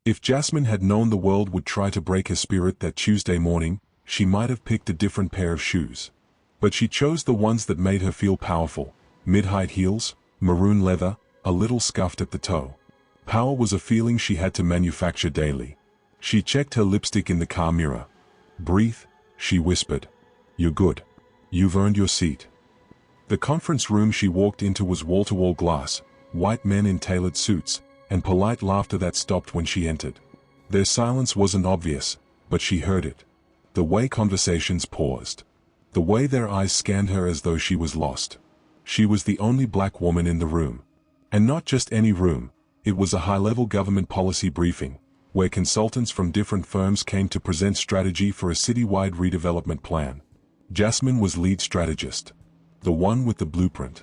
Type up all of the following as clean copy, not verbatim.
If Jasmine had known the world would try to break her spirit that Tuesday morning, she might have picked a different pair of shoes. But she chose the ones that made her feel powerful: mid-height heels, maroon leather, a little scuffed at the toe. Power was a feeling she had to manufacture daily. She checked her lipstick in the car mirror. "Breathe," she whispered. "You're good. You've earned your seat." The conference room she walked into was wall-to-wall glass, white men in tailored suits, and polite laughter that stopped when she entered. Their silence wasn't obvious, but she heard it. The way conversations paused. The way their eyes scanned her as though she was lost. She was the only black woman in the room. And not just any room, it was a high-level government policy briefing, where consultants from different firms came to present strategy for a citywide redevelopment plan. Jasmine was lead strategist, the one with the blueprint.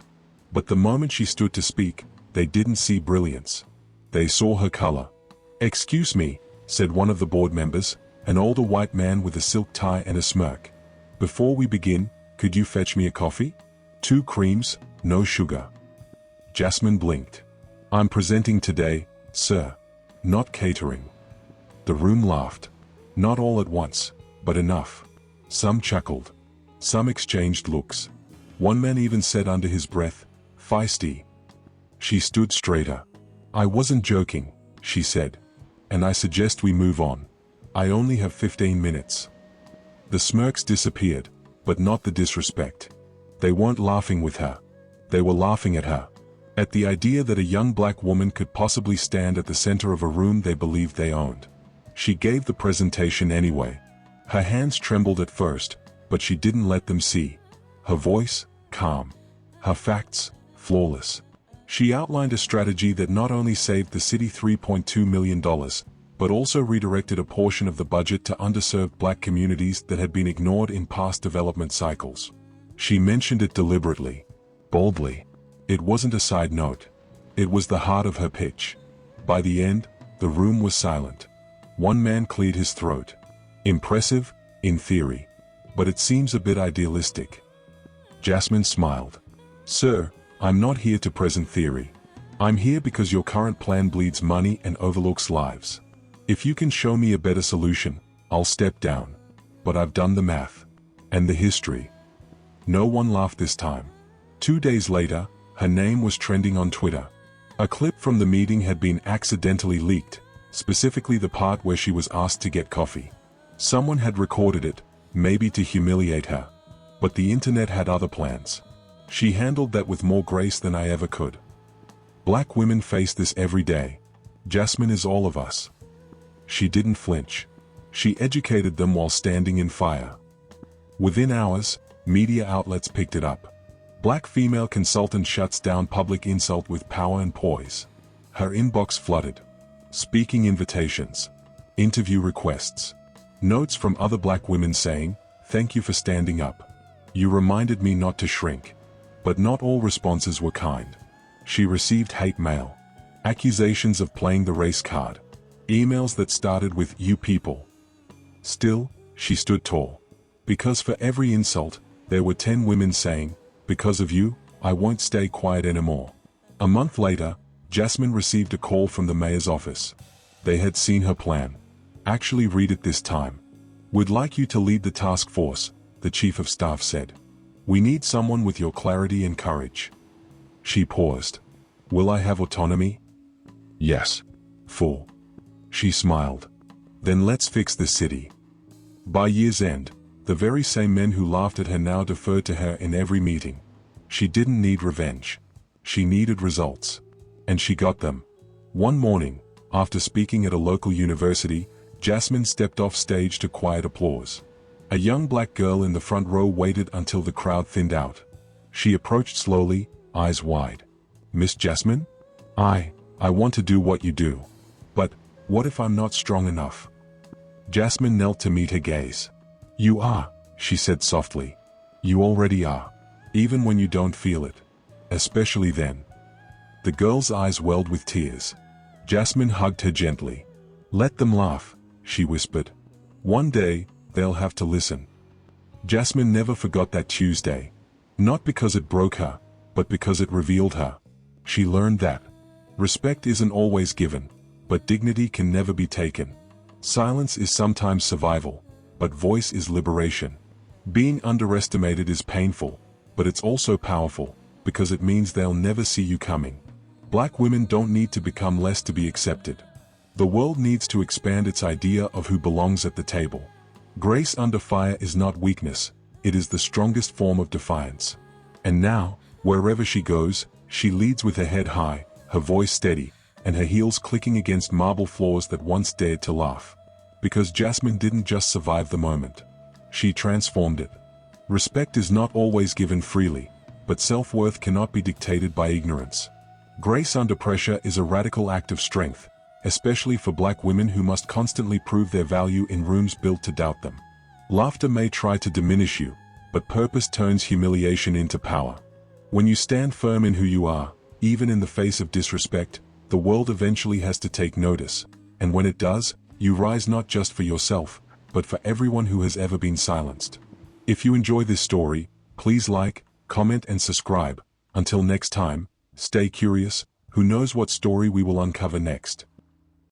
But the moment she stood to speak, they didn't see brilliance. They saw her color. "Excuse me," said one of the board members, an older white man with a silk tie and a smirk. "Before we begin, could you fetch me a coffee? 2 creams, no sugar." Jasmine blinked. "I'm presenting today, sir. Not catering." The room laughed. Not all at once, but enough. Some chuckled. Some exchanged looks. One man even said under his breath, "Feisty." She stood straighter. "I wasn't joking," she said. "And I suggest we move on. I only have 15 minutes. The smirks disappeared, but not the disrespect. They weren't laughing with her. They were laughing at her. At the idea that a young black woman could possibly stand at the center of a room they believed they owned. She gave the presentation anyway. Her hands trembled at first, but she didn't let them see. Her voice, calm. Her facts, flawless. She outlined a strategy that not only saved the city $3.2 million, but also redirected a portion of the budget to underserved black communities that had been ignored in past development cycles. She mentioned it deliberately, boldly. It wasn't a side note. It was the heart of her pitch. By the end, the room was silent. One man cleared his throat. "Impressive, in theory. But it seems a bit idealistic." Jasmine smiled. "Sir, I'm not here to present theory. I'm here because your current plan bleeds money and overlooks lives. If you can show me a better solution, I'll step down. But I've done the math. And the history." No one laughed this time. 2 days later, her name was trending on Twitter. A clip from the meeting had been accidentally leaked, specifically the part where she was asked to get coffee. Someone had recorded it, maybe to humiliate her. But the internet had other plans. She handled that with more grace than I ever could. Black women face this every day. Jasmine is all of us. She didn't flinch. She educated them while standing in fire. Within hours, media outlets picked it up. Black female consultant shuts down public insult with power and poise. Her inbox flooded. Speaking invitations. Interview requests. Notes from other black women saying, "Thank you for standing up. You reminded me not to shrink." But not all responses were kind. She received hate mail. Accusations of playing the race card. Emails that started with "you people." Still, she stood tall. Because for every insult, there were 10 women saying, "Because of you, I won't stay quiet anymore." A month later, Jasmine received a call from the mayor's office. They had seen her plan. "Actually read it this time. We'd like you to lead the task force," the chief of staff said. "We need someone with your clarity and courage." She paused. "Will I have autonomy?" "Yes. Full." She smiled. "Then let's fix the city." By year's end, the very same men who laughed at her now deferred to her in every meeting. She didn't need revenge. She needed results. And she got them. One morning, after speaking at a local university, Jasmine stepped off stage to quiet applause. A young black girl in the front row waited until the crowd thinned out. She approached slowly, eyes wide. "Miss Jasmine? I want to do what you do. But, what if I'm not strong enough?" Jasmine knelt to meet her gaze. "You are," she said softly. "You already are. Even when you don't feel it. Especially then." The girl's eyes welled with tears. Jasmine hugged her gently. "Let them laugh," she whispered. "One day, they'll have to listen." Jasmine never forgot that Tuesday. Not because it broke her, but because it revealed her. She learned that respect isn't always given. but dignity can never be taken. Silence is sometimes survival, but voice is liberation. Being underestimated is painful, but it's also powerful, because it means they'll never see you coming. Black women don't need to become less to be accepted. The world needs to expand its idea of who belongs at the table. Grace under fire is not weakness, it is the strongest form of defiance. And now, wherever she goes, she leads with her head high, her voice steady, and her heels clicking against marble floors that once dared to laugh. Because Jasmine didn't just survive the moment. She transformed it. Respect is not always given freely, but self-worth cannot be dictated by ignorance. Grace under pressure is a radical act of strength, especially for black women who must constantly prove their value in rooms built to doubt them. Laughter may try to diminish you, but purpose turns humiliation into power. When you stand firm in who you are, even in the face of disrespect, the world eventually has to take notice, and when it does, you rise not just for yourself, but for everyone who has ever been silenced. If you enjoy this story, please like, comment and subscribe. Until next time, stay curious, who knows what story we will uncover next.